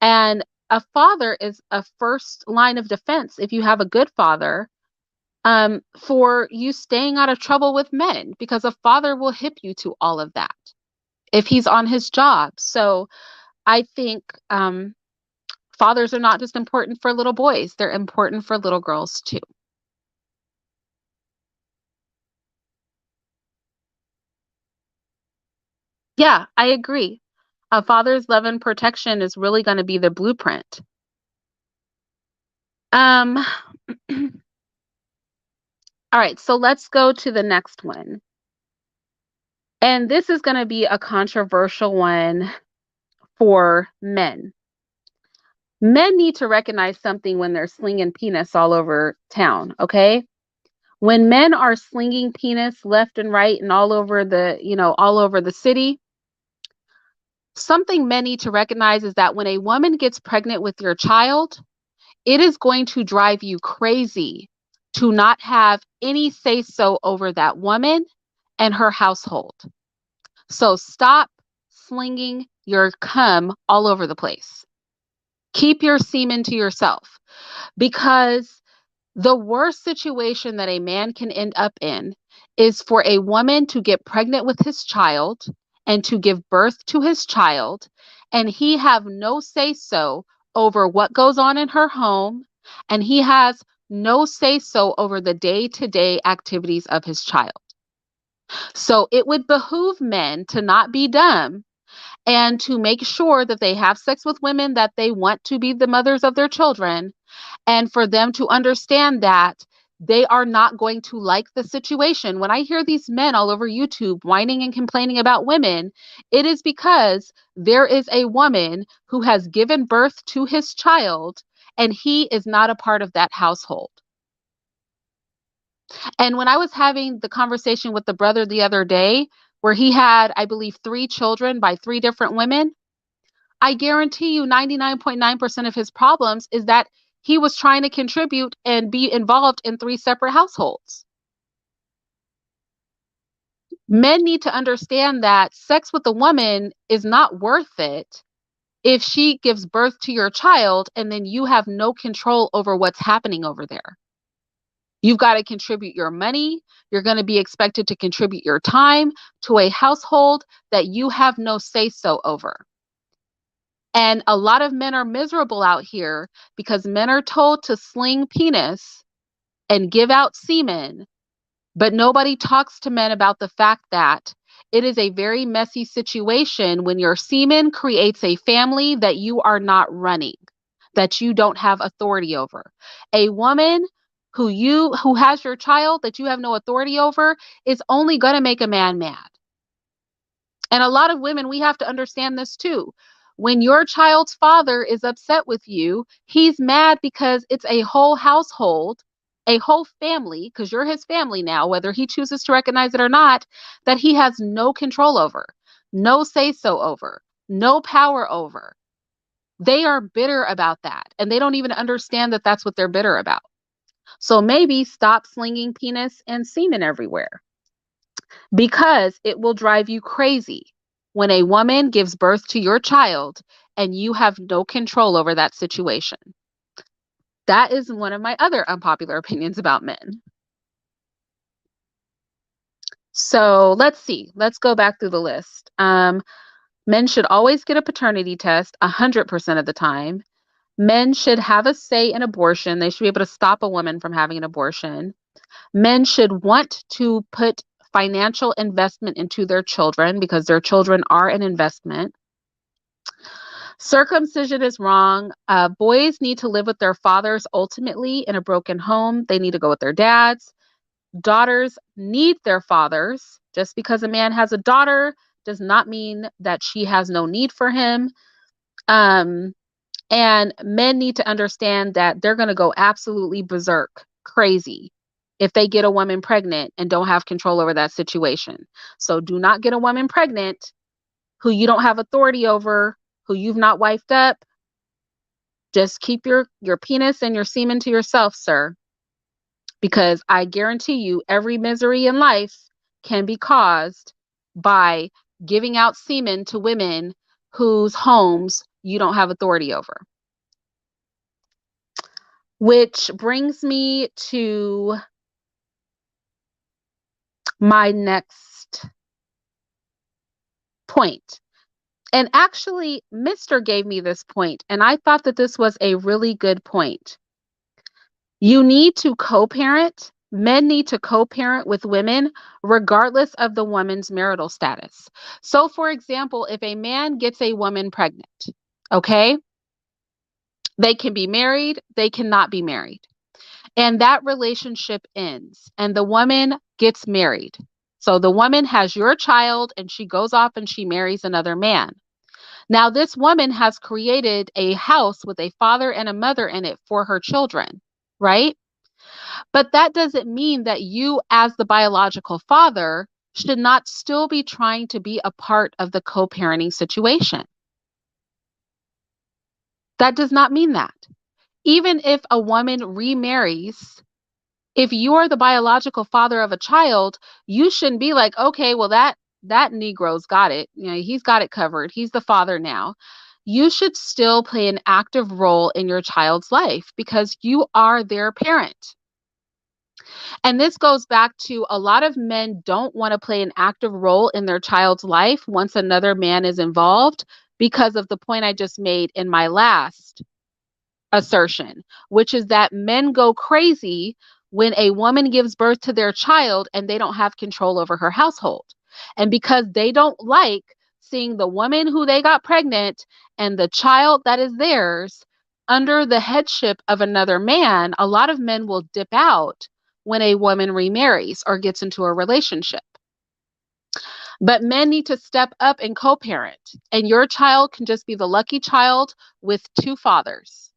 And a father is a first line of defense if you have a good father, for you staying out of trouble with men, because a father will hip you to all of that if he's on his job. So I think fathers are not just important for little boys, they're important for little girls too. Yeah, I agree. A father's love and protection is really going to be the blueprint. Um, all right, so let's go to the next one. And this is going to be a controversial one for men. Men need to recognize something when they're slinging penis all over town, okay? When men are slinging penis left and right and all over the city, something men need to recognize is that when a woman gets pregnant with your child, it is going to drive you crazy to not have any say so over that woman and her household. So stop slinging your cum all over the place. Keep your semen to yourself, because the worst situation that a man can end up in is for a woman to get pregnant with his child and to give birth to his child, and he have no say so over what goes on in her home, and he has no say so over the day-to-day activities of his child. So it would behoove men to not be dumb and to make sure that they have sex with women that they want to be the mothers of their children, and for them to understand that they are not going to like the situation. When I hear these men all over YouTube whining and complaining about women, it is because there is a woman who has given birth to his child and he is not a part of that household. And when I was having the conversation with the brother the other day, where he had, I believe, 3 children by 3 different women, I guarantee you 99.9% of his problems is that he was trying to contribute and be involved in 3 separate households. Men need to understand that sex with a woman is not worth it if she gives birth to your child and then you have no control over what's happening over there. You've got to contribute your money. You're going to be expected to contribute your time to a household that you have no say so over. And a lot of men are miserable out here because men are told to sling penis and give out semen, but nobody talks to men about the fact that it is a very messy situation when your semen creates a family that you are not running, that you don't have authority over. A woman who has your child that you have no authority over is only going to make a man mad. And a lot of women, we have to understand this too. When your child's father is upset with you, he's mad because it's a whole household, a whole family, because you're his family now, whether he chooses to recognize it or not, that he has no control over, no say so over, no power over. They are bitter about that, and they don't even understand that that's what they're bitter about. So maybe stop slinging penis and semen everywhere, because it will drive you crazy when a woman gives birth to your child and you have no control over that situation. That is one of my other unpopular opinions about men. So let's see. Let's go back through the list. Men should always get a paternity test 100% of the time. Men should have a say in abortion. They should be able to stop a woman from having an abortion. Men should want to put financial investment into their children because their children are an investment. Circumcision is wrong. Boys need to live with their fathers ultimately in a broken home. They need to go with their dads. Daughters need their fathers. Just because a man has a daughter does not mean that she has no need for him. And men need to understand that they're going to go absolutely berserk, crazy, if they get a woman pregnant and don't have control over that situation. So do not get a woman pregnant who you don't have authority over, who you've not wifed up. Just keep your penis and your semen to yourself, sir. Because I guarantee you every misery in life can be caused by giving out semen to women whose homes you don't have authority over. Which brings me to my next point. And actually, Mr. gave me this point, and I thought that this was a really good point. You need to co-parent. Men need to co-parent with women regardless of the woman's marital status. So, for example, if a man gets a woman pregnant, okay, they can be married, they cannot be married. And that relationship ends and the woman gets married. So the woman has your child and she goes off and she marries another man. Now, this woman has created a house with a father and a mother in it for her children, right? But that doesn't mean that you, as the biological father, should not still be trying to be a part of the co-parenting situation. That does not mean that. Even if a woman remarries, if you're the biological father of a child, you shouldn't be like, okay, well that Negro's got it. You know, he's got it covered. He's the father now. You should still play an active role in your child's life because you are their parent. And this goes back to a lot of men don't want to play an active role in their child's life once another man is involved because of the point I just made in my last assertion, which is that men go crazy when a woman gives birth to their child and they don't have control over her household. And because they don't like seeing the woman who they got pregnant and the child that is theirs under the headship of another man, a lot of men will dip out when a woman remarries or gets into a relationship. But men need to step up and co-parent, and your child can just be the lucky child with two fathers.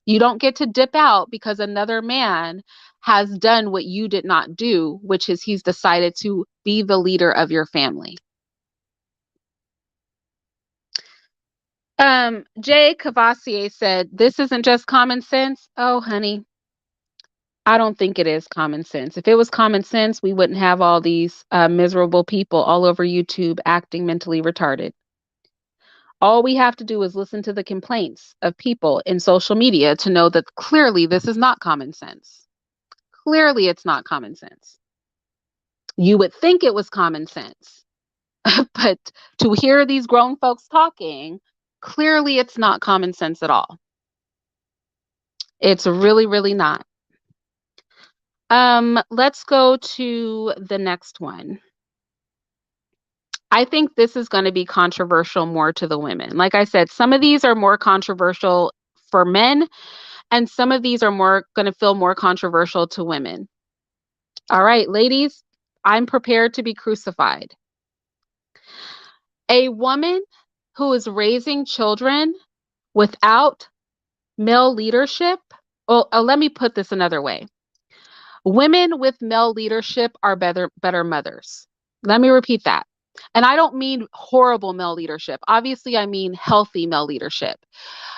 You don't get to dip out because another man has done what you did not do, which is he's decided to be the leader of your family. Jay Cavassier said, this isn't just common sense. Oh, honey, I don't think it is common sense. If it was common sense, we wouldn't have all these miserable people all over YouTube acting mentally retarded. All we have to do is listen to the complaints of people in social media to know that clearly this is not common sense. Clearly, it's not common sense. You would think it was common sense, but to hear these grown folks talking, clearly it's not common sense at all. It's really, really not. Let's go to the next one. I think this is going to be controversial more to the women. Like I said, some of these are more controversial for men, and some of these are more going to feel more controversial to women. All right, ladies, I'm prepared to be crucified. A woman who is raising children without male leadership, well, let me put this another way. Women with male leadership are better mothers. Let me repeat that. And I don't mean horrible male leadership. Obviously, I mean healthy male leadership.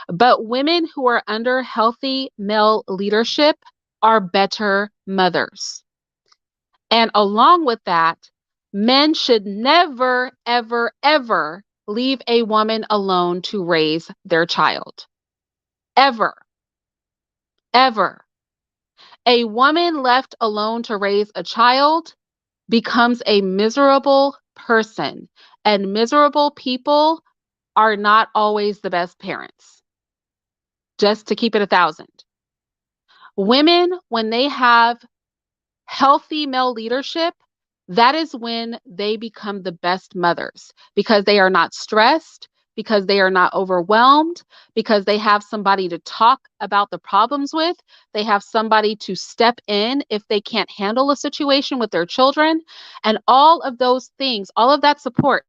But women who are under healthy male leadership are better mothers. And along with that, men should never, ever, ever leave a woman alone to raise their child. Ever. Ever. A woman left alone to raise a child becomes a miserable person, and miserable people are not always the best parents. Just to keep it 1,000. Women, when they have healthy male leadership, that is when they become the best mothers because they are not stressed, because they are not overwhelmed, because they have somebody to talk about the problems with. They have somebody to step in if they can't handle a situation with their children. And all of those things, all of that support,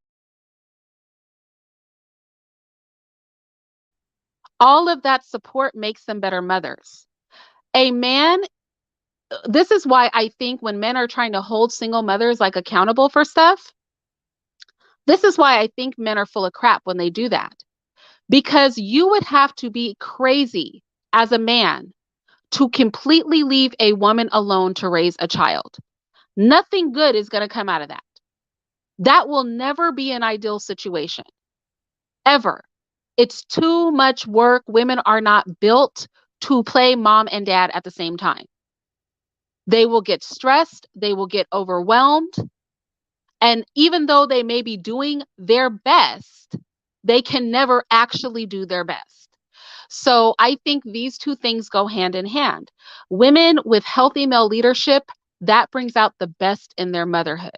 makes them better mothers. A man, this is why I think when men are trying to hold single mothers like accountable for stuff, this is why I think men are full of crap when they do that. Because you would have to be crazy as a man to completely leave a woman alone to raise a child. Nothing good is going to come out of that. That will never be an ideal situation. Ever. It's too much work. Women are not built to play mom and dad at the same time. They will get stressed. They will get overwhelmed. And even though they may be doing their best, they can never actually do their best. So I think these two things go hand in hand. Women with healthy male leadership, that brings out the best in their motherhood.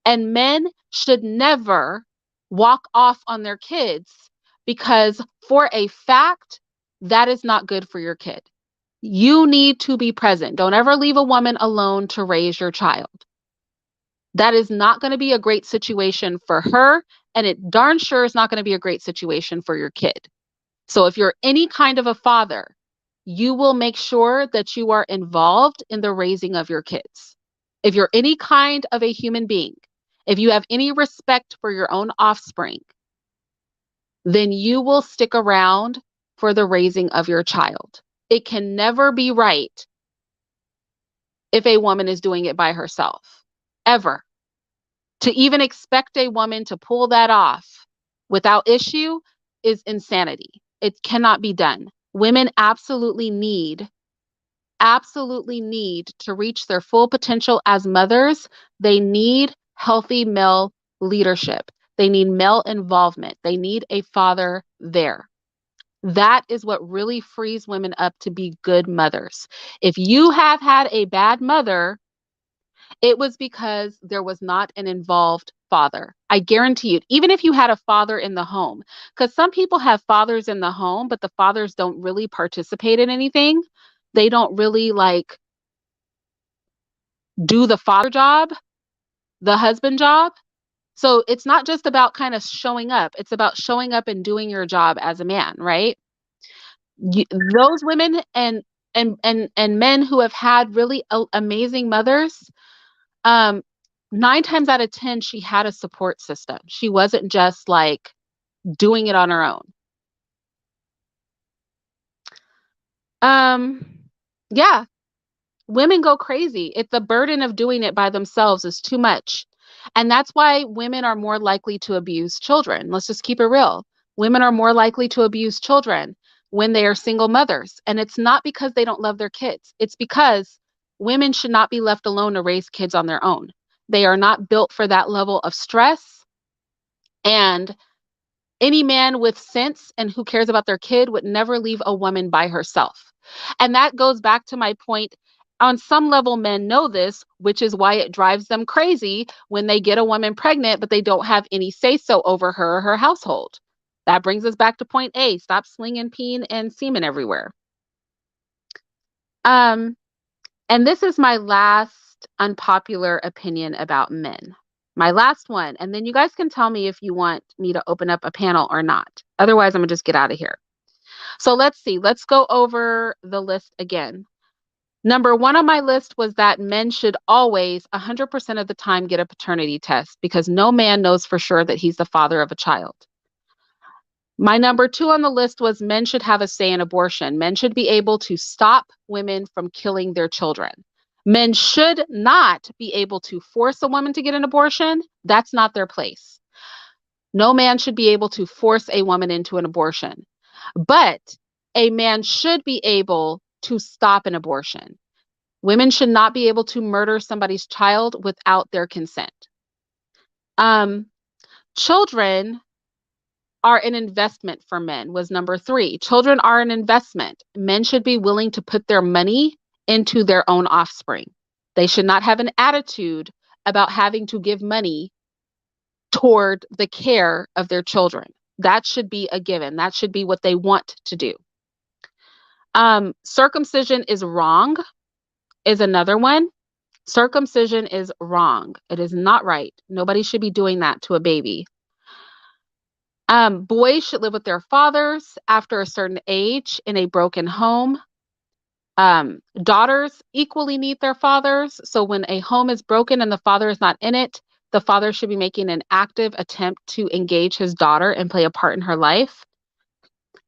And men should never walk off on their kids because for a fact, that is not good for your kid. You need to be present. Don't ever leave a woman alone to raise your child. That is not going to be a great situation for her, and it darn sure is not going to be a great situation for your kid. So if you're any kind of a father, you will make sure that you are involved in the raising of your kids. If you're any kind of a human being, if you have any respect for your own offspring, then you will stick around for the raising of your child. It can never be right if a woman is doing it by herself, ever. To even expect a woman to pull that off without issue is insanity. It cannot be done. Women absolutely need to reach their full potential as mothers. They need healthy male leadership. They need male involvement. They need a father there. That is what really frees women up to be good mothers. If you have had a bad mother, it was because there was not an involved father. I guarantee you, even if you had a father in the home, because some people have fathers in the home, but the fathers don't really participate in anything. They don't really like do the father job, the husband job. So it's not just about kind of showing up. It's about showing up and doing your job as a man, right? Those women and men who have had really amazing mothers, um, 9 times out of 10, she had a support system. She wasn't just like doing it on her own. Um, yeah, women go crazy. It's the burden of doing it by themselves is too much. And that's why women are more likely to abuse children. Let's just keep it real. Women are more likely to abuse children when they are single mothers. And it's not because they don't love their kids. It's because women should not be left alone to raise kids on their own. They are not built for that level of stress. And any man with sense and who cares about their kid would never leave a woman by herself. And that goes back to my point. On some level, men know this, which is why it drives them crazy when they get a woman pregnant, but they don't have any say so over her or her household. That brings us back to point A. Stop slinging peen and semen everywhere. Um, and this is my last unpopular opinion about men. My last one. And then you guys can tell me if you want me to open up a panel or not. Otherwise, I'm going to just get out of here. So let's see. Let's go over the list again. Number 1 on my list was that men should always, 100% of the time, get a paternity test because no man knows for sure that he's the father of a child. My number 2 on the list was men should have a say in abortion. Men should be able to stop women from killing their children. Men should not be able to force a woman to get an abortion. That's not their place. No man should be able to force a woman into an abortion. But a man should be able to stop an abortion. Women should not be able to murder somebody's child without their consent. Children are an investment for men was number 3. Children are an investment. Men should be willing to put their money into their own offspring. They should not have an attitude about having to give money toward the care of their children. That should be a given. That should be what they want to do. Circumcision is wrong is another one. Circumcision is wrong. It is not right. Nobody should be doing that to a baby. Boys should live with their fathers after a certain age in a broken home. Daughters equally need their fathers. So when a home is broken and the father is not in it, the father should be making an active attempt to engage his daughter and play a part in her life.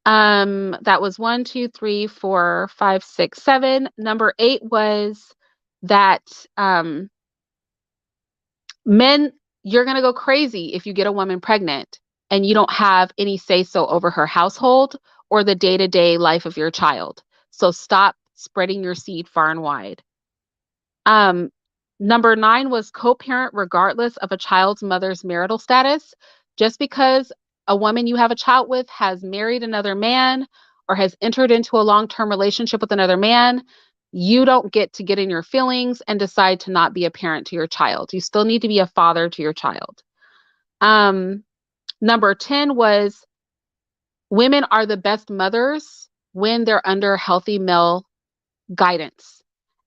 That was 1, 2, 3, 4, 5, 6, 7. Number 8 was that men, you're going to go crazy if you get a woman pregnant and you don't have any say so over her household or the day-to-day life of your child. So stop spreading your seed far and wide. Number 9 was co-parent regardless of a child's mother's marital status. Just because a woman you have a child with has married another man or has entered into a long-term relationship with another man, you don't get to get in your feelings and decide to not be a parent to your child. You still need to be a father to your child. Number 10 was women are the best mothers when they're under healthy male guidance.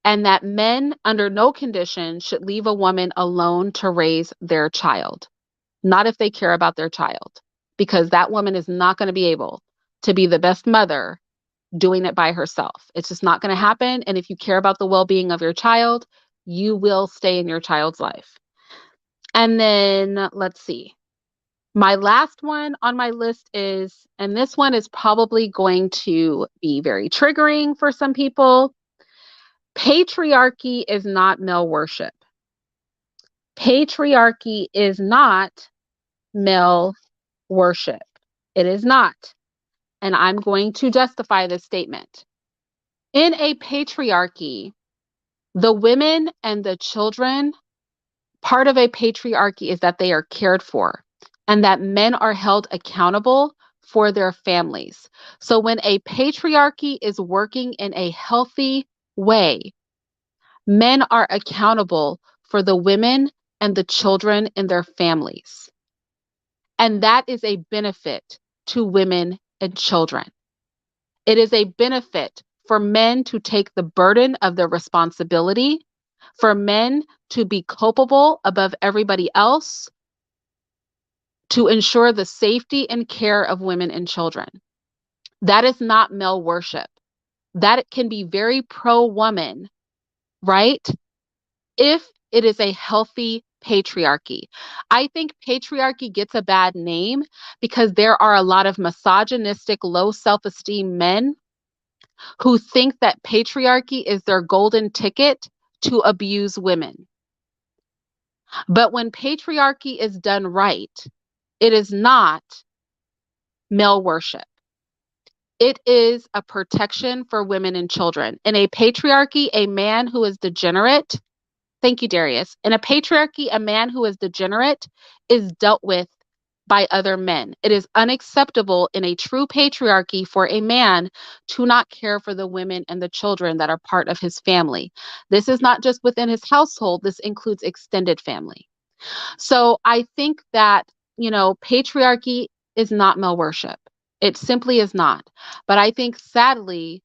and that men under no condition should leave a woman alone to raise their child, not if they care about their child, because that woman is not going to be able to be the best mother doing it by herself. It's just not going to happen. And if you care about the well-being of your child, you will stay in your child's life. And then let's see. My last one on my list is, and this one is probably going to be very triggering for some people. Patriarchy is not male worship. Patriarchy is not male worship. It is not. And I'm going to justify this statement. In a patriarchy, the women and the children, part of a patriarchy is that they are cared for and that men are held accountable for their families. So when a patriarchy is working in a healthy way, men are accountable for the women and the children in their families. And that is a benefit to women and children. It is a benefit for men to take the burden of their responsibility, for men to be culpable above everybody else, to ensure the safety and care of women and children. That is not male worship. That can be very pro-woman, right? If it is a healthy patriarchy. I think patriarchy gets a bad name because there are a lot of misogynistic, low self-esteem men who think that patriarchy is their golden ticket to abuse women. But when patriarchy is done right, it is not male worship. It is a protection for women and children. In a patriarchy, a man who is degenerate, thank you, Darius. In a patriarchy, a man who is degenerate is dealt with by other men. It is unacceptable in a true patriarchy for a man to not care for the women and the children that are part of his family. This is not just within his household, this includes extended family. So I think that, patriarchy is not male worship. It simply is not. But I think sadly,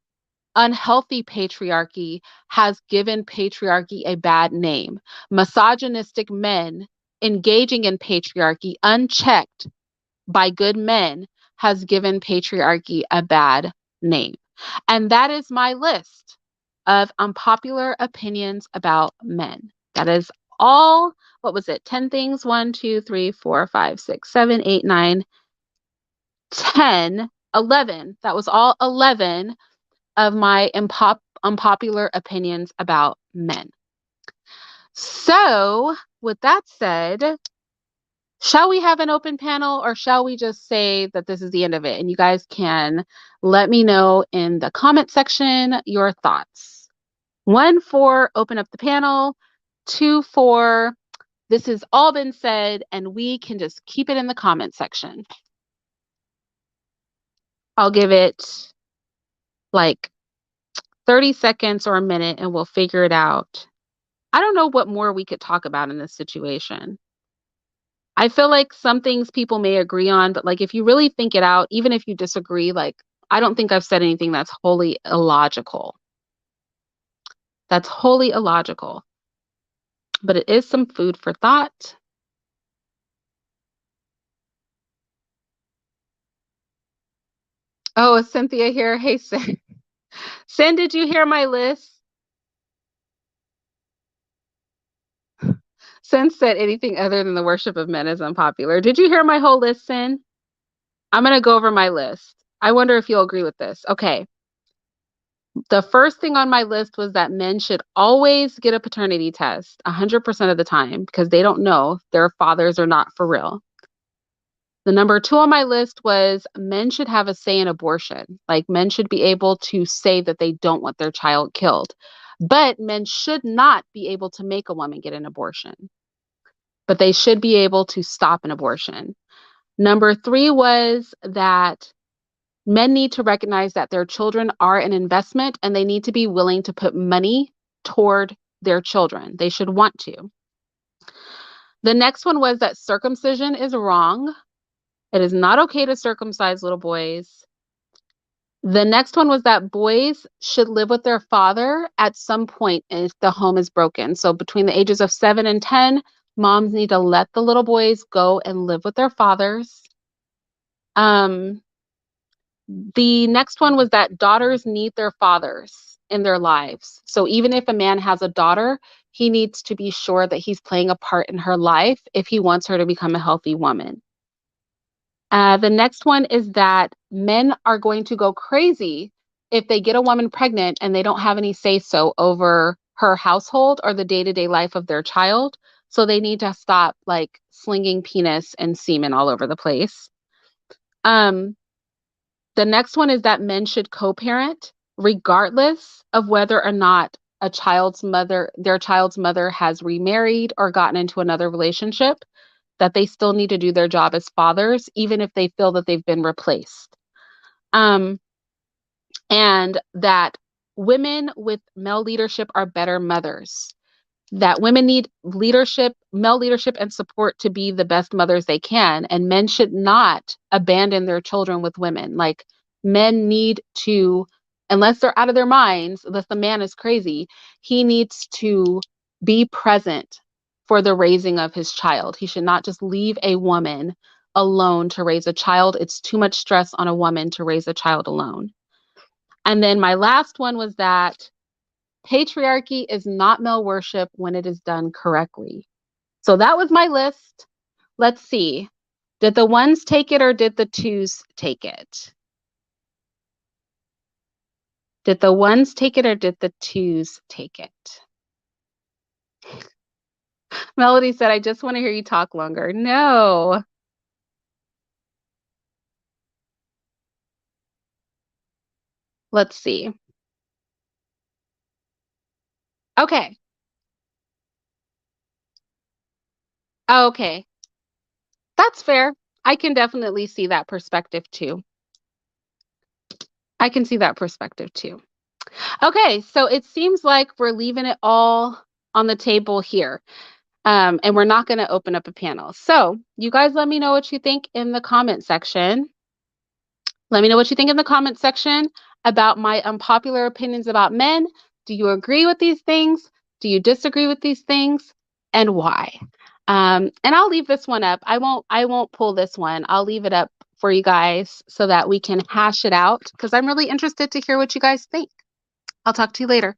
unhealthy patriarchy has given patriarchy a bad name. Misogynistic men engaging in patriarchy unchecked by good men has given patriarchy a bad name. And that is my list of unpopular opinions about men. That is all, what was it? 10 things? 1, 2, 3, 4, 5, 6, 7, 8, 9, 10, 11. That was all 11 of my unpopular opinions about men. So, with that said, shall we have an open panel or shall we just say that this is the end of it? And you guys can let me know in the comment section your thoughts. 1 for open up the panel, 2 for this has all been said and we can just keep it in the comment section. I'll give it like 30 seconds or a minute and we'll figure it out. I don't know what more we could talk about in this situation. I feel like some things people may agree on, but like if you really think it out, even if you disagree, like I don't think I've said anything that's wholly illogical. That's wholly illogical. But it is some food for thought. Oh, is Cynthia here? Hey, Sin. Sin, did you hear my list? Sin said anything other than the worship of men is unpopular. Did you hear my whole list, Sin? I'm going to go over my list. I wonder if you'll agree with this. Okay. The first thing on my list was that men should always get a paternity test 100% of the time because they don't know if their fathers are not for real. The number 2 on my list was men should have a say in abortion. Like men should be able to say that they don't want their child killed. But men should not be able to make a woman get an abortion. But they should be able to stop an abortion. Number 3 was that men need to recognize that their children are an investment and they need to be willing to put money toward their children. They should want to. The next one was that circumcision is wrong. It is not okay to circumcise little boys. The next one was that boys should live with their father at some point if the home is broken. So between the ages of 7 and 10, moms need to let the little boys go and live with their fathers. Um, the next one was that daughters need their fathers in their lives. So even if a man has a daughter, he needs to be sure that he's playing a part in her life if he wants her to become a healthy woman. The next one is that men are going to go crazy if they get a woman pregnant and they don't have any say so over her household or the day-to-day life of their child. So they need to stop like slinging penis and semen all over the place. Um, the next one is that men should co-parent regardless of whether or not their child's mother has remarried or gotten into another relationship, that they still need to do their job as fathers, even if they feel that they've been replaced. Um, and that women with male leadership are better mothers. That women need leadership, male leadership, and support to be the best mothers they can. And men should not abandon their children with women. Like, men need to, unless they're out of their minds, unless the man is crazy, he needs to be present for the raising of his child. He should not just leave a woman alone to raise a child. It's too much stress on a woman to raise a child alone. And then my last one was that patriarchy is not male worship when it is done correctly. So that was my list. Let's see. Did the ones take it or did the twos take it? Did the ones take it or did the twos take it? Melody said, I just want to hear you talk longer. No. Let's see. Okay. Okay. That's fair. I can definitely see that perspective too. I can see that perspective too. Okay, so it seems like we're leaving it all on the table here. And we're not going to open up a panel. So you guys let me know what you think in the comment section. Let me know what you think in the comment section about my unpopular opinions about men. Do you agree with these things? Do you disagree with these things? And why? And I'll leave this one up. I won't pull this one. I'll leave it up for you guys so that we can hash it out because I'm really interested to hear what you guys think. I'll talk to you later.